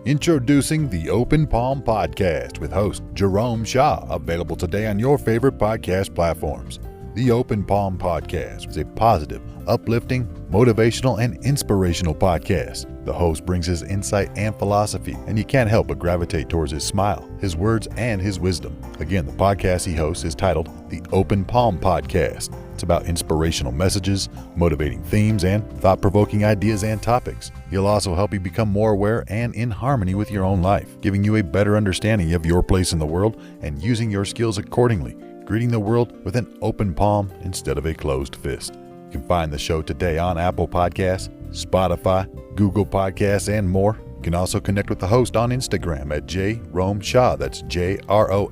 Introducing the Open Palm Podcast with host Jerome Shaw, available today on your favorite podcast platforms. The Open Palm Podcast is a positive, uplifting, motivational, and inspirational podcast. The host brings his insight and philosophy, and you can't help but gravitate towards his smile, his words, and his wisdom. Again, the podcast he hosts is titled The Open Palm Podcast. It's about inspirational messages, motivating themes, and thought-provoking ideas and topics. He'll also help you become more aware and in harmony with your own life, giving you a better understanding of your place in the world and using your skills accordingly, greeting the world with an open palm instead of a closed fist. You can find the show today on Apple Podcasts, Spotify, Google Podcasts, and more. You can also connect with the host on Instagram at Jerome Shaw. That's JROMESHAW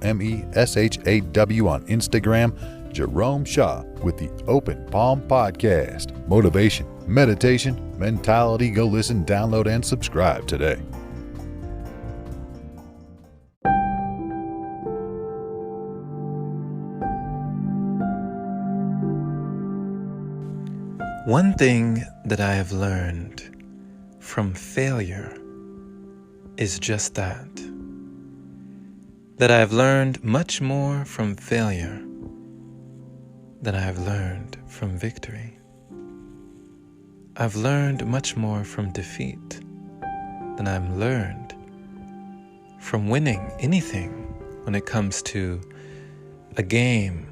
on Instagram. Jerome Shaw with the Open Palm Podcast. Motivation, meditation, mentality. Go listen, download, and subscribe today. One thing that I have learned from failure is just that I have learned much more from failure than I have learned from victory. I've learned much more from defeat than I've learned from winning anything when it comes to a game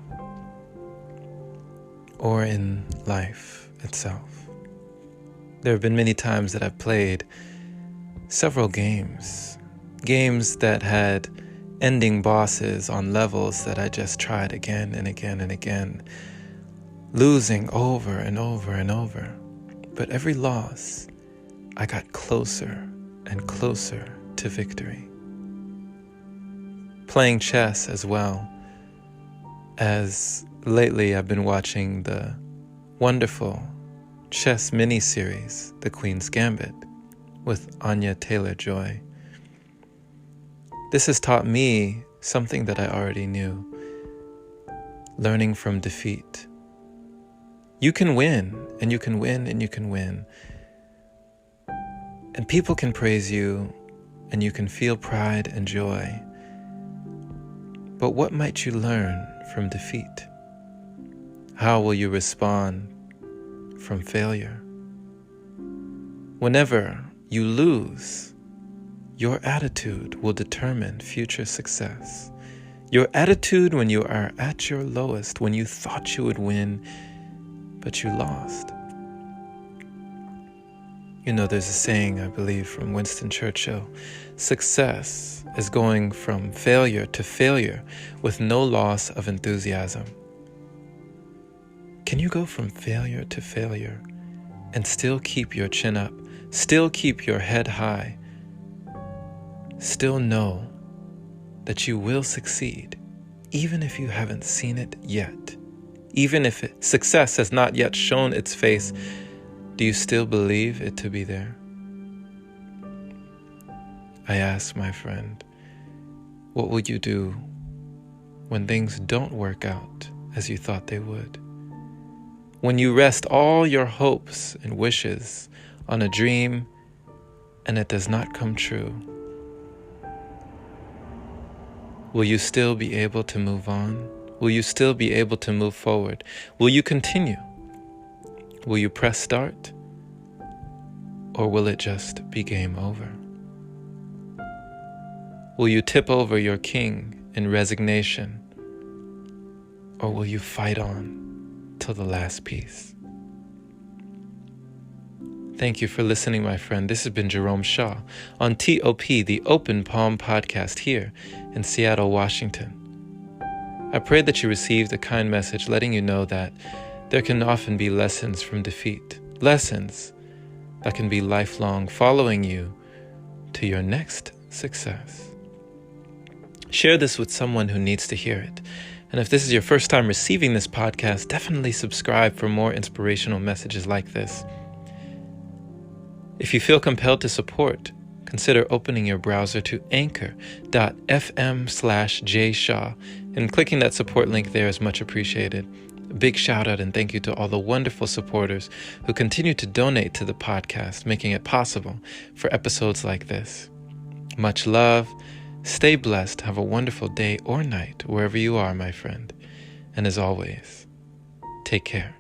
or in life itself. There have been many times that I've played several games that had ending bosses on levels that I just tried again and again and again, losing over and over and over. But every loss, I got closer and closer to victory. Playing chess as well, as lately I've been watching the wonderful chess miniseries, The Queen's Gambit, with Anya Taylor-Joy. This has taught me something that I already knew: learning from defeat. You can win, and you can win, and you can win. And people can praise you, and you can feel pride and joy. But what might you learn from defeat? How will you respond from failure? Whenever you lose, your attitude will determine future success. Your attitude when you are at your lowest, when you thought you would win, but you lost. You know, there's a saying, I believe, from Winston Churchill: success is going from failure to failure with no loss of enthusiasm. Can you go from failure to failure and still keep your chin up, still keep your head high, still know that you will succeed, even if you haven't seen it yet? Even if success has not yet shown its face, do you still believe it to be there? I ask, my friend, what will you do when things don't work out as you thought they would? When you rest all your hopes and wishes on a dream and it does not come true, will you still be able to move on? Will you still be able to move forward? Will you continue? Will you press start? Or will it just be game over? Will you tip over your king in resignation? Or will you fight on till the last piece? Thank you for listening, my friend. This has been Jerome Shaw on TOP, the Open Palm Podcast here in Seattle, Washington. I pray that you received a kind message letting you know that there can often be lessons from defeat, lessons that can be lifelong, following you to your next success. Share this with someone who needs to hear it. And if this is your first time receiving this podcast, definitely subscribe for more inspirational messages like this. If you feel compelled to support, consider opening your browser to anchor.fm/jshaw, and clicking that support link there is much appreciated. A big shout out and thank you to all the wonderful supporters who continue to donate to the podcast, making it possible for episodes like this. Much love. Stay blessed. Have a wonderful day or night wherever you are, my friend. And as always, take care.